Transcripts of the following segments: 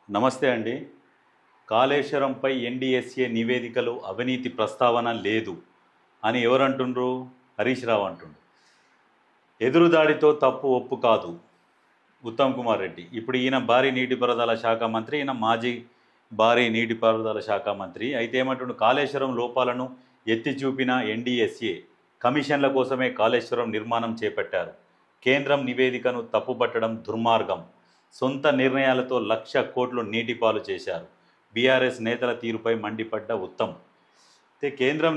నమస్తే అండి. కాళేశ్వరంపై ఎన్డీఎస్ఏ నివేదికలు అవినీతి ప్రస్తావన లేదు అని ఎవరంటుండ్రు? హరీష్ రావు అంటుండ్రు. ఎదురుదాడితో తప్పు ఒప్పు కాదు ఉత్తమ్ కుమార్ రెడ్డి. ఇప్పుడు ఈయన భారీ నీటిపారుదల శాఖ మంత్రి, ఈయన మాజీ భారీ నీటిపారుదల శాఖ మంత్రి. అయితే ఏమంటుండు? కాళేశ్వరం లోపాలను ఎత్తి చూపిన ఎన్డీఎస్ఏ కమిషన్ల కోసమే కాళేశ్వరం నిర్మాణం చేపట్టారు. కేంద్రం నివేదికను తప్పుపట్టడం దుర్మార్గం. సొంత నిర్ణయాలతో 1,00,000 కోట్లు నీటిపాలు చేశారు. బీఆర్ఎస్ నేతల తీరుపై మండిపడ్డ ఉత్తమ్. అయితే కేంద్రం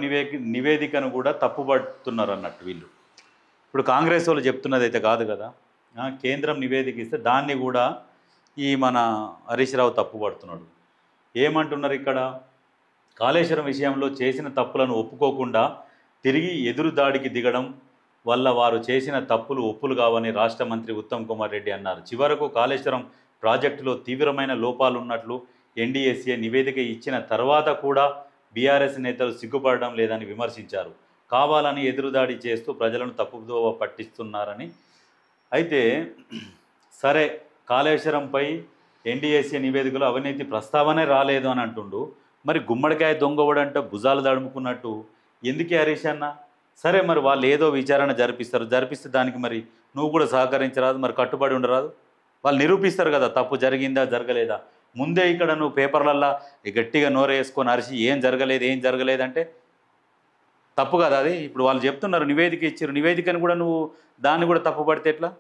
నివేదికను కూడా తప్పుపడుతున్నారు అన్నట్టు వీళ్ళు. ఇప్పుడు కాంగ్రెస్ వాళ్ళు చెప్తున్నది అయితే కాదు కదా. కేంద్రం నివేదిక ఇస్తే దాన్ని కూడా ఈ మన హరీష్ రావు తప్పుపడుతున్నాడు. ఏమంటున్నారు ఇక్కడ? కాళేశ్వరం విషయంలో చేసిన తప్పులను ఒప్పుకోకుండా తిరిగి ఎదురుదాడికి దిగడం వల్ల వారు చేసిన తప్పులు ఒప్పులు కావని రాష్ట్ర మంత్రి ఉత్తమ్ కుమార్ రెడ్డి అన్నారు. చివరకు కాళేశ్వరం ప్రాజెక్టులో తీవ్రమైన లోపాలున్నట్లు ఎన్డీఎస్ఏ నివేదిక ఇచ్చిన తర్వాత కూడా బీఆర్ఎస్ నేతలు సిగ్గుపడడం లేదని విమర్శించారు. కావాలని ఎదురుదాడి చేస్తూ ప్రజలను తప్పుదోవ పట్టిస్తున్నారని. అయితే సరే, కాళేశ్వరంపై ఎన్డీఎస్ఏ నివేదికలో అవినీతి ప్రస్తావనే రాలేదు అని అంటుండు. మరి గుమ్మడికాయ దొంగవడంటే భుజాలు దడుముకున్నట్టు ఎందుకే హరీష్ అన్న? సరే, మరి వాళ్ళు ఏదో విచారణ జరిపిస్తే దానికి మరి నువ్వు కూడా సహకరించరాదు, మరి కట్టుబడి ఉండరాదు? వాళ్ళు నిరూపిస్తారు కదా తప్పు జరిగిందా జరగలేదా. ముందే ఇక్కడ నువ్వు పేపర్లల్లా గట్టిగా నోరేసుకొని అరిచి ఏం జరగలేదంటే తప్పు కదా అది. ఇప్పుడు వాళ్ళు చెప్తున్నారు నివేదిక ఇచ్చారు, నివేదికను కూడా నువ్వు దాన్ని కూడా తప్పు పడితే ఎట్లా?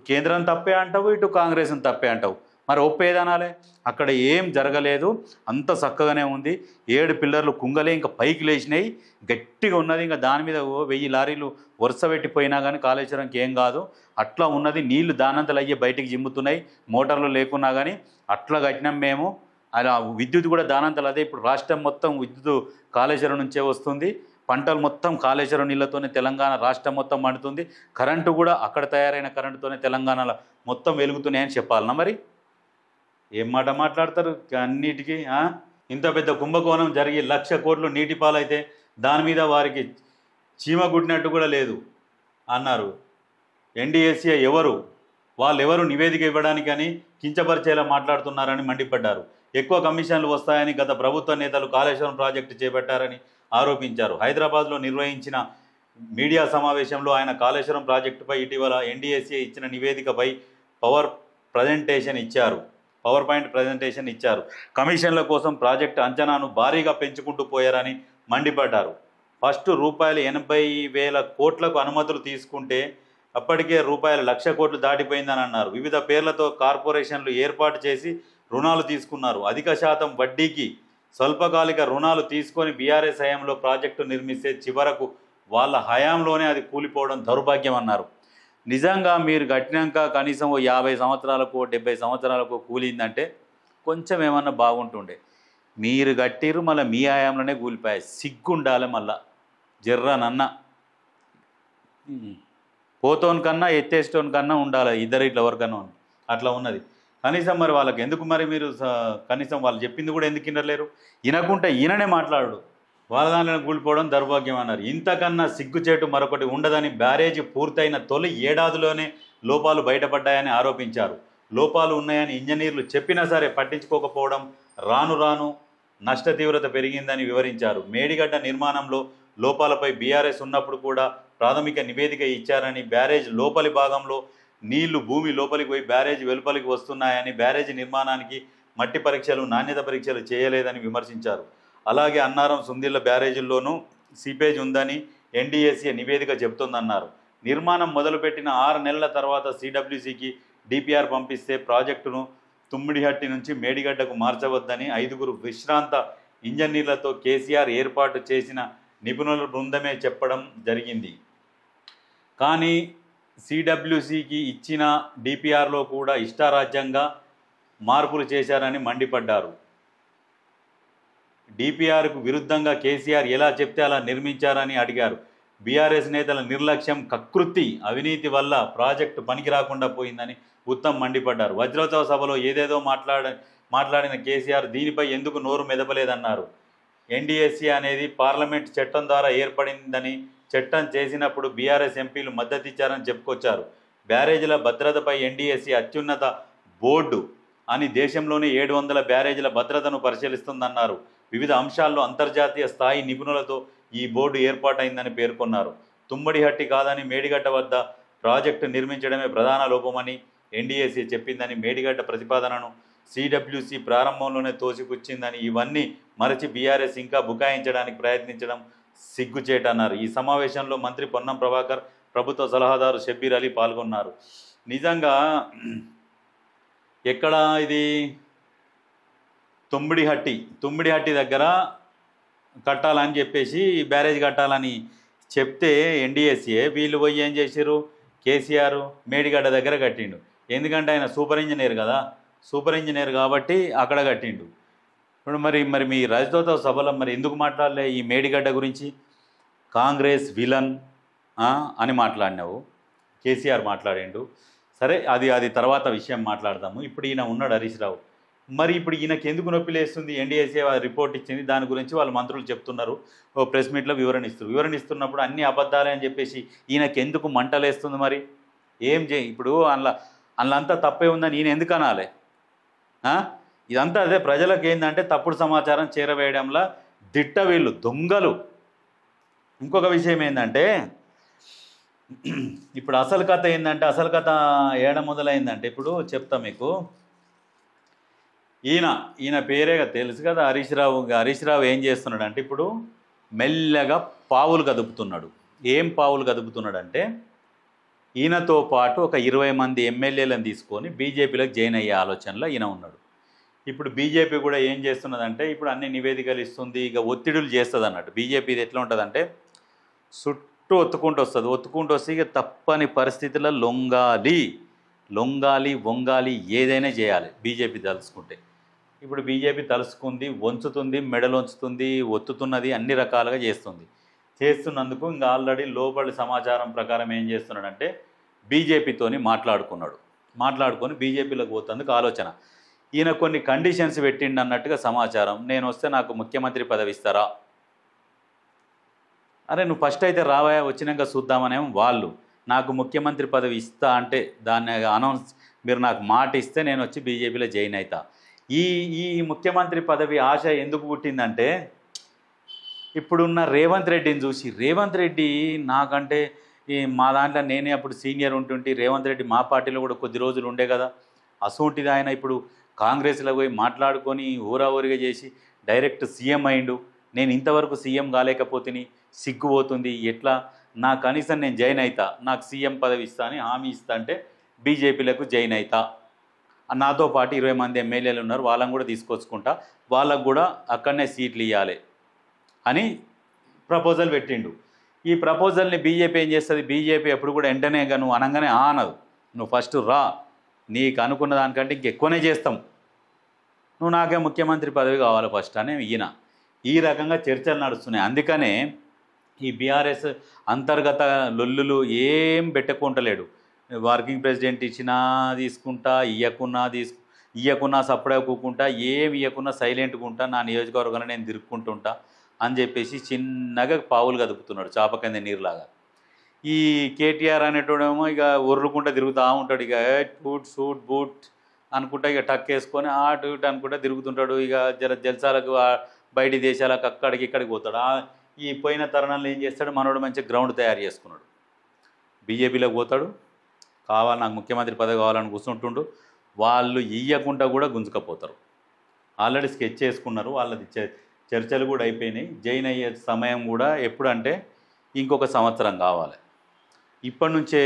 కేంద్రం తప్పే అంటావు, ఇటు కాంగ్రెస్ని తప్పే అంటావు. మరి ఒప్పేదనాలే. అక్కడ ఏం జరగలేదు, అంత చక్కగానే ఉంది. 7 పిల్లర్లు కుంగలే ఇంకా పైకి లేచినాయి, గట్టిగా ఉన్నది. ఇంకా దాని మీద 1000 లారీలు వరుస పెట్టిపోయినా కానీ కాళేశ్వరంకి ఏం కాదు, అట్లా ఉన్నది. నీళ్లు దానంతలు అయ్యే బయటికి జిమ్ముతున్నాయి, మోటార్లు లేకున్నా కానీ అట్లా కట్టినాం మేము. అలా విద్యుత్ కూడా దానంతలు అదే. ఇప్పుడు రాష్ట్రం మొత్తం విద్యుత్ కాళేశ్వరం నుంచే వస్తుంది. పంటలు మొత్తం కాళేశ్వరం నీళ్ళతోనే తెలంగాణ రాష్ట్రం మొత్తం మండుతుంది. కరెంటు కూడా అక్కడ తయారైన కరెంటుతోనే తెలంగాణలో మొత్తం వెలుగుతున్నాయని చెప్పాలన్నా? మరి ఏం మాట మాట్లాడతారు అన్నిటికీ? ఇంత పెద్ద కుంభకోణం జరిగి 1,00,000 కోట్లు నీటి పాలైతే దాని మీద వారికి చీమ గుట్టినట్టు కూడా లేదు అన్నారు. ఎన్డీఎస్ఏ వాళ్ళెవరు నివేదిక ఇవ్వడానికని కించపరిచేలా మాట్లాడుతున్నారని మండిపడ్డారు. ఎక్కువ కమిషన్లు వస్తాయని గత ప్రభుత్వ నేతలు కాళేశ్వరం ప్రాజెక్టు చేపట్టారని ఆరోపించారు. హైదరాబాద్లో నిర్వహించిన మీడియా సమావేశంలో ఆయన కాళేశ్వరం ప్రాజెక్టుపై ఇటీవల ఎన్డీఎస్ఏ ఇచ్చిన నివేదికపై పవర్ పాయింట్ ప్రజెంటేషన్ ఇచ్చారు. కమిషన్ల కోసం ప్రాజెక్టు అంచనాను భారీగా పెంచుకుంటూ పోయారని మండిపడ్డారు. ఫస్ట్ ₹80,000 కోట్లకు అనుమతులు తీసుకుంటే అప్పటికే ₹1,00,000 కోట్లు దాటిపోయిందని అన్నారు. వివిధ పేర్లతో కార్పొరేషన్లు ఏర్పాటు చేసి రుణాలు తీసుకున్నారు. అధిక శాతం వడ్డీకి స్వల్పకాలిక రుణాలు తీసుకొని బీఆర్ఎస్ హయాంలో ప్రాజెక్టు నిర్మిస్తే చివరకు వాళ్ళ హయాంలోనే అది కూలిపోవడం దౌర్భాగ్యం అన్నారు. నిజంగా మీరు కట్టినాక కనీసం 50 సంవత్సరాలకు 70 సంవత్సరాలకు కూలిందంటే కొంచెం ఏమన్నా బాగుంటుండే. మీరు కట్టిరు, మళ్ళీ మీ హయాంలోనే కూలిపోయాయి. సిగ్గుండాలి మళ్ళా జర్రానన్నా. పోతోన్ కన్నా ఎత్తేస్టోన్ కన్నా ఉండాలి, ఇద్దరు ఇట్లా ఎవరికన్నా అట్లా ఉన్నది. కనీసం మరి వాళ్ళకి ఎందుకు మరి మీరు కనీసం వాళ్ళు చెప్పింది కూడా ఎందుకు వినలేరు? వినకుంటే ఈయననే మాట్లాడు. వాళ్ళ దాంట్లో కూలిపోవడం దౌర్భాగ్యం అన్నారు. ఇంతకన్నా సిగ్గుచేటు మరొకటి ఉండదని బ్యారేజీ పూర్తయిన తొలి ఏడాదిలోనే లోపాలు బయటపడ్డాయని ఆరోపించారు. లోపాలు ఉన్నాయని ఇంజనీర్లు చెప్పినా సరే పట్టించుకోకపోవడం రాను రాను నష్ట తీవ్రత పెరిగిందని వివరించారు. మేడిగడ్డ నిర్మాణంలో లోపాలపై బీఆర్ఎస్ ఉన్నప్పుడు కూడా ప్రాథమిక నివేదిక ఇచ్చారని, బ్యారేజ్ లోపలి భాగంలో నీళ్లు భూమి లోపలికి పోయి బ్యారేజ్ వెలుపలికి వస్తున్నాయని, బ్యారేజీ నిర్మాణానికి మట్టి పరీక్షలు నాణ్యత పరీక్షలు చేయలేదని విమర్శించారు. అలాగే అన్నారం సుందిళ్ల బ్యారేజీల్లోనూ సీపేజ్ ఉందని ఎన్డీఎస్ఏ నివేదిక చెబుతోందన్నారు. నిర్మాణం మొదలుపెట్టిన 6 నెలల తర్వాత సిడబ్ల్యూసీకి డిపిఆర్ పంపిస్తే ప్రాజెక్టును తుమ్మిడిహట్టి నుంచి మేడిగడ్డకు మార్చవద్దని 5 విశ్రాంత ఇంజనీర్లతో కేసీఆర్ ఏర్పాటు చేసిన నిపుణుల బృందమే చెప్పడం జరిగింది. కానీ సిడబ్ల్యూసీకి ఇచ్చిన డిపిఆర్లో కూడా ఇష్టారాజ్యంగా మార్పులు చేశారని మండిపడ్డారు. డిపిఆర్కు విరుద్ధంగా కేసీఆర్ ఎలా చెప్తే అలా నిర్మించారని అడిగారు. బీఆర్ఎస్ నేతల నిర్లక్ష్యం, కకృతి, అవినీతి వల్ల ప్రాజెక్టు పనికి రాకుండా పోయిందని ఉత్తమ్ మండిపడ్డారు. వజ్రోత్సవ సభలో ఏదేదో మాట్లాడిన కేసీఆర్ దీనిపై ఎందుకు నోరు మెదపలేదన్నారు. ఎన్డీఎస్ఏ అనేది పార్లమెంట్ చట్టం ద్వారా ఏర్పడిందని, చట్టం చేసినప్పుడు బీఆర్ఎస్ ఎంపీలు మద్దతిచ్చారని చెప్పుకొచ్చారు. బ్యారేజీల భద్రతపై ఎన్డీఎస్ఏ అత్యున్నత బోర్డు అని దేశంలోని 700 బ్యారేజీల భద్రతను పరిశీలిస్తుందన్నారు. వివిధ అంశాల్లో అంతర్జాతీయ స్థాయి నిపుణులతో ఈ బోర్డు ఏర్పాటైందని పేర్కొన్నారు. తుమ్మడిహట్టి కాదని మేడిగడ్డ వద్ద ప్రాజెక్టు నిర్మించడమే ప్రధాన లోపమని ఎన్డీఏసీ చెప్పిందని, మేడిగడ్డ ప్రతిపాదనను సిడబ్ల్యూసి ప్రారంభంలోనే తోసిపుచ్చిందని, ఇవన్నీ మరచి బీఆర్ఎస్ ఇంకా బుకాయించడానికి ప్రయత్నించడం సిగ్గుచేటన్నారు. ఈ సమావేశంలో మంత్రి పొన్నం ప్రభాకర్, ప్రభుత్వ సలహాదారు షబ్బీర్ అలీ పాల్గొన్నారు. నిజంగా ఎక్కడ ఇది తుమ్మిడిహట్టి దగ్గర కట్టాలని చెప్పేసి బ్యారేజ్ కట్టాలని చెప్తే ఎన్డీఎస్ఏ వీళ్ళు పోయి ఏం చేశారు, కేసీఆర్ మేడిగడ్డ దగ్గర కట్టిండు. ఎందుకంటే ఆయన సూపర్ ఇంజనీర్ కదా, సూపర్ ఇంజనీర్ కాబట్టి అక్కడ కట్టిండు. ఇప్పుడు మరి మీ రాజదూత సభలో మరి ఎందుకు మాట్లాడలే ఈ మేడిగడ్డ గురించి? కాంగ్రెస్ విలన్ అని మాట్లాడినావు, కేసీఆర్ మాట్లాడిండు. సరే, అది తర్వాత విషయం మాట్లాడదాము. ఇప్పుడు ఈయన ఉన్నాడు హరీష్ రావు. మరి ఇప్పుడు ఈయనకి ఎందుకు నొప్పి లేస్తుంది? ఎన్డీఏసీ రిపోర్ట్ ఇచ్చింది, దాని గురించి వాళ్ళ మంత్రులు చెప్తున్నారు, ఓ ప్రెస్ మీట్లో వివరణ ఇస్తున్నప్పుడు అన్ని అబద్ధాలే అని చెప్పేసి ఈయనకి ఎందుకు మంటలేస్తుంది? మరి ఏం ఇప్పుడు అందులో తప్పే ఉందని ఈయన ఎందుకు అనాలి? ఇదంతా అదే ప్రజలకు ఏంటంటే తప్పుడు సమాచారం చేరవేయడంలో దిట్ట వీళ్ళు దొంగలు. ఇంకొక విషయం ఏంటంటే ఇప్పుడు అసలు కథ ఏడ మొదలైందంటే ఇప్పుడు చెప్తా మీకు. ఈయన పేరేగా తెలుసు కదా, హరీష్ రావు ఏం చేస్తున్నాడు అంటే ఇప్పుడు మెల్లగా పావులు కదుపుతున్నాడు. ఏం పావులు కదుపుతున్నాడంటే ఈయనతో పాటు ఒక 20 మంది ఎమ్మెల్యేలను తీసుకొని బీజేపీలోకి జాయిన్ అయ్యే ఆలోచనలో ఈయన ఉన్నాడు. ఇప్పుడు బీజేపీ కూడా ఏం చేస్తున్నదంటే ఇప్పుడు అన్ని నివేదికలు ఇస్తుంది, ఇక ఒత్తిడులు చేస్తుంది అన్నట్టు. బీజేపీది ఎట్లా ఉంటుందంటే చుట్టూ ఒత్తుకుంటూ వస్తే ఇక తప్పని పరిస్థితుల్లో లొంగాలి వంగాలి ఏదైనా చేయాలి బీజేపీ తలుచుకుంటే. ఇప్పుడు బీజేపీ తలుచుకుంది, వంచుతుంది, మెడలోంచుతుంది, ఒత్తుతున్నది, అన్ని రకాలుగా చేస్తున్నందుకు ఇంకా ఆల్రెడీ లోపలి సమాచారం ప్రకారం ఏం చేస్తున్నాడంటే బీజేపీతోని మాట్లాడుకొని బీజేపీలోకి పోతందుకు ఆలోచన. ఈయన కొన్ని కండిషన్స్ పెట్టిండు అన్నట్టుగా సమాచారం. నేను వస్తే నాకు ముఖ్యమంత్రి పదవి ఇస్తారా? అరే నువ్వు ఫస్ట్ అయితే రావా, వచ్చినాక చూద్దామనేమో వాళ్ళు. నాకు ముఖ్యమంత్రి పదవి ఇస్తా అంటే దాన్ని మీరు నాకు మాట ఇస్తే నేను వచ్చి బీజేపీలో జాయిన్ అవుతా. ఈ ముఖ్యమంత్రి పదవి ఆశ ఎందుకు పుట్టిందంటే ఇప్పుడున్న రేవంత్ రెడ్డిని చూసి, రేవంత్ రెడ్డి నాకంటే మా దాంట్లో నేనే అప్పుడు సీనియర్ ఉంటుంటే, రేవంత్ రెడ్డి మా పార్టీలో కూడా కొద్ది రోజులు ఉండే కదా, అసోంటిది ఆయన ఇప్పుడు కాంగ్రెస్లో పోయి మాట్లాడుకొని ఊరాఊరిగా చేసి డైరెక్ట్ సీఎం అయిండు. నేను ఇంతవరకు సీఎం కాలేకపోతే సిగ్గుపోతుంది. ఎట్లా నా కనీసం నేను జాయిన్ అవుతా, నాకు సీఎం పదవి ఇస్తా అని హామీ ఇస్తా అంటే బీజేపీలకు జాయిన్ అవుతా. నాతో పాటు 20 మంది ఎమ్మెల్యేలు ఉన్నారు, వాళ్ళని కూడా తీసుకొచ్చుకుంటా, వాళ్ళకు కూడా అక్కడనే సీట్లు ఇవ్వాలి అని ప్రపోజల్ పెట్టిండు. ఈ ప్రపోజల్ని బీజేపీ ఏం చేస్తుంది? బీజేపీ ఎప్పుడు కూడా వెంటనే నువ్వు అనగానే అనదు. నువ్వు ఫస్ట్ రా, నీకు అనుకున్న దానికంటే ఇంకెక్కువనే చేస్తాం, నువ్వు నాకే ముఖ్యమంత్రి పదవి కావాలి ఫస్ట్ అని ఈ రకంగా చర్చలు నడుస్తున్నాయి. అందుకనే ఈ బీఆర్ఎస్ అంతర్గత లొల్లులు ఏం పెట్టుకుంటలేడు. వర్కింగ్ ప్రెసిడెంట్ ఇచ్చినా తీసుకుంటా, ఇయ్యకున్నా సప్పుడే కూకుంటా, ఏమి ఇయ్యకున్నా సైలెంట్గా ఉంటా, నా నియోజకవర్గంలో నేను తిరుక్కుంటుంటా అని చెప్పేసి చిన్నగా పావులు కదుపుతున్నాడు, చాపకంది నీరులాగా. ఈ కేటీఆర్ అనేటోడేమో ఇక ఒర్రుకుంటా తిరుగుతూ ఉంటాడు. ఇక సూట్ బూట్ అనుకుంటా ఇక టక్ వేసుకొని అటు ఇటు అనుకుంటా తిరుగుతుంటాడు. ఇక జలసాలకు బయటి దేశాలకు అక్కడికి ఇక్కడికి పోతాడు. ఈ పోయిన తరుణంలో ఏం చేస్తాడు? మనోడు మంచి గ్రౌండ్ తయారు చేసుకున్నాడు, బీజేపీలోకి పోతాడు, కావాలి నాకు ముఖ్యమంత్రి పదవి కావాలని కూర్చుంటుండు. వాళ్ళు ఇయ్యకుండా కూడా గుంజుకపోతారు. ఆల్రెడీ స్కెచ్ చేసుకున్నారు, వాళ్ళది చర్చలు కూడా అయిపోయినాయి. జాయిన్ అయ్యే సమయం కూడా ఎప్పుడంటే ఇంకొక సంవత్సరం కావాలి. ఇప్పటి నుంచే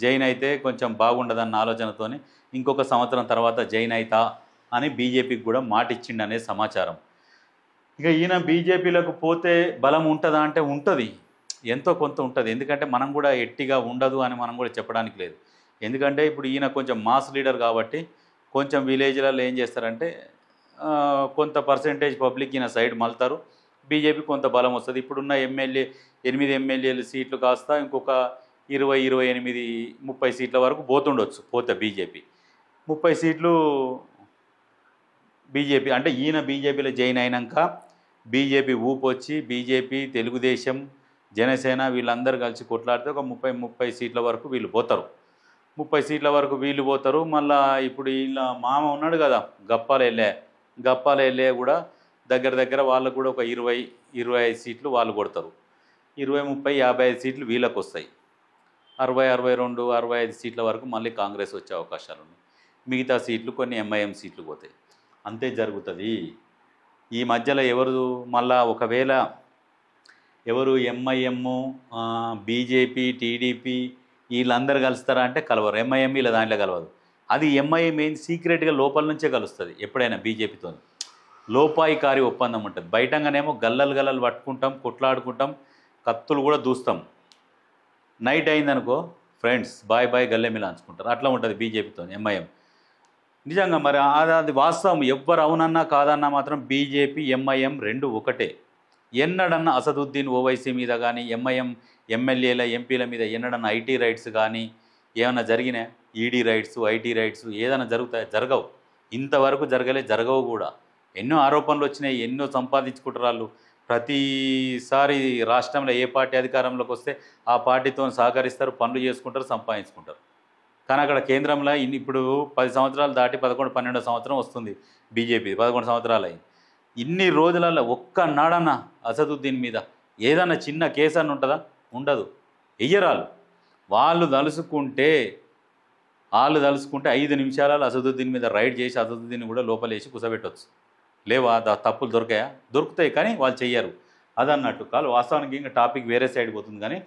జాయిన్ అయితే కొంచెం బాగుండదన్న ఆలోచనతో ఇంకొక సంవత్సరం తర్వాత జాయిన్ అవుతా అని బీజేపీకి కూడా మాట ఇచ్చిండు అనే సమాచారం. ఇక ఈయన బీజేపీలకు పోతే బలం ఉంటుందా అంటే ఉంటుంది, ఎంతో కొంత ఉంటుంది. ఎందుకంటే మనం కూడా ఎట్టిగా ఉండదు అని మనం కూడా చెప్పడానికి లేదు. ఎందుకంటే ఇప్పుడు ఈయన కొంచెం మాస్ లీడర్ కాబట్టి కొంచెం విలేజ్లలో ఏం చేస్తారంటే కొంత పర్సెంటేజ్ పబ్లిక్ ఈయన సైడ్ మలుతారు, బీజేపీ కొంత బలం వస్తుంది. ఇప్పుడున్న 8 ఎమ్మెల్యేలు సీట్లు కాస్త ఇంకొక 20, 28, 30 సీట్ల వరకు పోతే బీజేపీ 30 సీట్లు బీజేపీ అంటే ఈయన బీజేపీలో జాయిన్ అయినాక బీజేపీ ఊపు వచ్చి బీజేపీ, తెలుగుదేశం, జనసేన వీళ్ళందరూ కలిసి కొట్లాడితే ఒక 30 సీట్ల వరకు వీళ్ళు పోతారు. 30 సీట్ల వరకు వీళ్ళు పోతారు. మళ్ళా ఇప్పుడు వీళ్ళ మామ ఉన్నాడు కదా గప్పాల ఎల్లే కూడా దగ్గర దగ్గర వాళ్ళకు కూడా ఒక 20-25 సీట్లు వాళ్ళు కొడతారు. 20-30-55 సీట్లు వీళ్ళకు వస్తాయి. 60-62-65 సీట్ల వరకు మళ్ళీ కాంగ్రెస్ వచ్చే అవకాశాలు ఉన్నాయి. మిగతా సీట్లు కొన్ని ఎంఐఎం సీట్లు పోతాయి. అంతే జరుగుతుంది. ఈ మధ్యలో మళ్ళా ఒకవేళ ఎవరు ఎంఐఎం, బీజేపీ, టీడీపీ వీళ్ళందరూ కలుస్తారా అంటే కలవరు. ఎంఐఎం ఇలా దాంట్లో కలవదు. అది ఎంఐఎం ఏంది సీక్రెట్గా లోపల నుంచే కలుస్తుంది ఎప్పుడైనా బీజేపీతో. లోపాయికారి ఒప్పందం ఉంటుంది. బయటంగానేమో గల్లలు పట్టుకుంటాం, కొట్లాడుకుంటాం, కత్తులు కూడా దూస్తాం. నైట్ అయిందనుకో ఫ్రెండ్స్ బాయ్ గల్లె మిలాంచుకుంటారు. అట్లా ఉంటుంది బీజేపీతో ఎంఐఎం. నిజంగా మరి అది వాస్తవం. ఎవ్వరు అవునన్నా కాదన్నా మాత్రం బీజేపీ ఎంఐఎం రెండు ఒకటే. ఎన్నడన్నా అసదుద్దీన్ ఓవైసీ మీద కానీ ఎంఐఎం ఎమ్మెల్యేల ఎంపీల మీద ఎన్నడన్నా ఐటీ రైట్స్ కానీ ఏమైనా జరిగినాయి? ఈడీ రైట్స్, ఐటీ రైట్స్ ఏదైనా జరగవు. ఇంతవరకు జరగవు కూడా. ఎన్నో ఆరోపణలు వచ్చినాయి, ఎన్నో సంపాదించుకుంటారు వాళ్ళు. ప్రతిసారి రాష్ట్రంలో ఏ పార్టీ అధికారంలోకి వస్తే ఆ పార్టీతో సహకరిస్తారు, పనులు చేసుకుంటారు, సంపాదించుకుంటారు. కానీ అక్కడ కేంద్రంలో ఇప్పుడు 10 సంవత్సరాలు దాటి 11-12 సంవత్సరం వస్తుంది బీజేపీ. 11 సంవత్సరాలు అయింది. ఇన్ని రోజులలో ఒక్కనాడన్నా అసదుద్దీన్ మీద ఏదన్నా చిన్న కేసు అని ఉంటుందా? ఉండదు. వెయ్యరాలు. వాళ్ళు తలుసుకుంటే 5 నిమిషాలలో అసదుద్దీన్ మీద రైడ్ చేసి అసదుద్దీన్ కూడా లోపలేసి కుసబెట్టవచ్చు. లేవా తప్పులు దొరుకుతాయి కానీ వాళ్ళు చెయ్యరు. అదన్నట్టు కాదు. వాస్తవానికి ఇంకా టాపిక్ వేరే సైడ్ పోతుంది. కానీ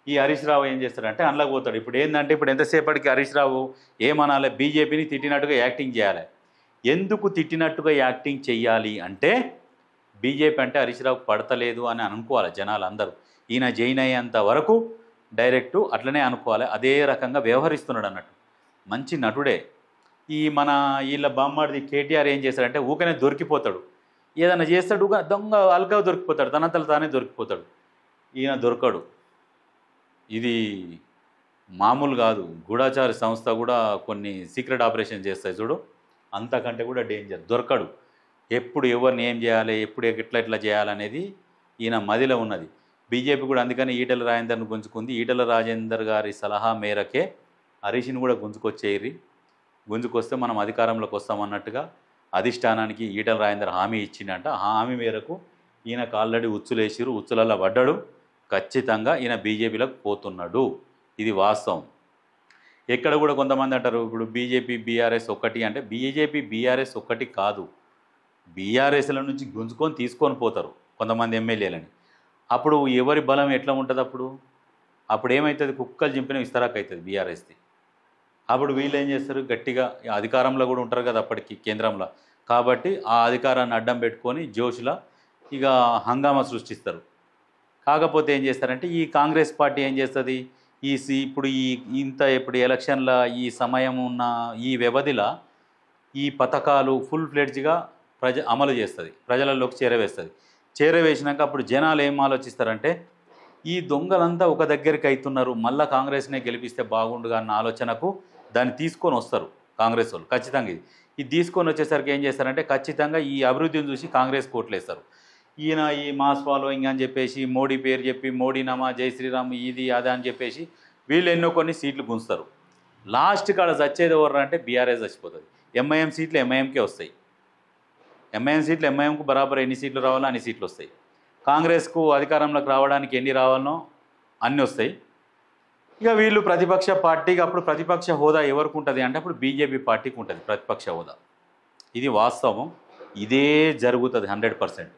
ఈ హరీష్ రావు ఏం చేస్తాడంటే అందులోకి పోతాడు. ఇప్పుడు ఏంటంటే ఇప్పుడు ఎంతసేపటికి హరీష్ రావు ఏమనాలి? బీజేపీని తిట్టినట్టుగా యాక్టింగ్ చేయాలి. ఎందుకు తిట్టినట్టుగా యాక్టింగ్ చెయ్యాలి అంటే బీజేపీ అంటే హరీష్ రావుకు పడతలేదు అని అనుకోవాలి జనాలు అందరూ. ఈయన జైన్ అయ్యేంత వరకు డైరెక్టు అట్లనే అనుకోవాలి. అదే రకంగా వ్యవహరిస్తున్నాడు అన్నట్టు. మంచి నటుడే. వీళ్ళ బామ్మాడిది కేటీఆర్ ఏం చేశాడంటే ఊకనే దొరికిపోతాడు. ఏదైనా చేస్తాడు, దొంగ అల్గా దొరికిపోతాడు, తనంతలో తానే దొరికిపోతాడు. ఈయన దొరకడు. ఇది మామూలు కాదు. గూఢాచార సంస్థ కూడా కొన్ని సీక్రెట్ ఆపరేషన్ చేస్తాయి చూడు, అంతకంటే కూడా డేంజర్. దొరకడు. ఎప్పుడు ఎవరిని ఏం చేయాలి, ఎప్పుడు ఎట్లా చేయాలనేది ఈయన మదిలో ఉన్నది. బీజేపీ కూడా అందుకని ఈటెల రాజేందర్ను గుంజుకుంది. ఈటెల రాజేందర్ గారి సలహా మేరకే హరీష్ని కూడా గుంజుకొస్తే మనం అధికారంలోకి వస్తామన్నట్టుగా అధిష్టానానికి ఈటెల రాజేందర్ హామీ ఇచ్చిందంట. ఆ హామీ మేరకు ఈయనకు ఆల్రెడీ ఉచ్చులేసిరు, ఉచ్చులలో పడ్డాడు. ఖచ్చితంగా ఈయన బీజేపీలోకి పోతున్నాడు. ఇది వాస్తవం. ఎక్కడ కూడా కొంతమంది అంటారు ఇప్పుడు బీజేపీ బీఆర్ఎస్ ఒక్కటి అంటే బీజేపీ బీఆర్ఎస్ ఒక్కటి కాదు. బీఆర్ఎస్ల నుంచి గుంజుకొని తీసుకొని పోతారు కొంతమంది ఎమ్మెల్యేలని. అప్పుడు ఎవరి బలం ఎట్లా ఉంటుంది? అప్పుడు ఏమవుతుంది? కుక్కలు చింపిన విస్తరాకు అవుతుంది బీఆర్ఎస్ది. అప్పుడు వీళ్ళు ఏం చేస్తారు? గట్టిగా అధికారంలో కూడా ఉంటారు కదా అప్పటికి కేంద్రంలో. కాబట్టి ఆ అధికారాన్ని అడ్డం పెట్టుకొని జోష్లా ఇక హంగామా సృష్టిస్తారు. కాకపోతే ఏం చేస్తారంటే ఈ కాంగ్రెస్ పార్టీ ఏం చేస్తుంది? ఇప్పుడు ఎలక్షన్ల ఈ సమయం ఉన్న ఈ వ్యవధిలో ఈ పథకాలు ఫుల్ ఫ్లెడ్జ్గా అమలు చేస్తుంది, ప్రజలలోకి చేరవేసినాక అప్పుడు జనాలు ఏం ఆలోచిస్తారంటే ఈ దొంగలంతా ఒక దగ్గరికి అవుతున్నారు, మళ్ళీ కాంగ్రెస్నే గెలిపిస్తే బాగుండుగా అన్న ఆలోచనకు దాన్ని తీసుకొని వస్తారు కాంగ్రెస్ వాళ్ళు. ఖచ్చితంగా ఇది తీసుకొని వచ్చేసరికి ఏం చేస్తారంటే ఖచ్చితంగా ఈ అభివృద్ధిని చూసి కాంగ్రెస్ కోట్లేస్తారు. ఈయన ఈ మాస్ ఫాలోయింగ్ అని చెప్పేసి మోడీ పేరు చెప్పి మోడీనామా జై శ్రీరామ్ ఇది అదే అని చెప్పేసి వీళ్ళు ఎన్నో కొన్ని సీట్లు గుంచుతారు. లాస్ట్ కాడ చచ్చేది ఎవరు అంటే బీఆర్ఎస్ చచ్చిపోతుంది. ఎంఐఎం సీట్లు ఎంఐఎంకే వస్తాయి. ఎంఐఎం సీట్లు ఎంఐఎంకు బరాబర్ ఎన్ని సీట్లు రావాలో అన్ని సీట్లు వస్తాయి. కాంగ్రెస్కు అధికారంలోకి రావడానికి ఎన్ని రావాలనో అన్నీ వస్తాయి. ఇక వీళ్ళు ప్రతిపక్ష పార్టీకి అప్పుడు ప్రతిపక్ష హోదా ఎవరికి ఉంటుంది అంటే అప్పుడు బీజేపీ పార్టీకి ఉంటుంది ప్రతిపక్ష హోదా. ఇది వాస్తవం. ఇదే జరుగుతుంది 100%.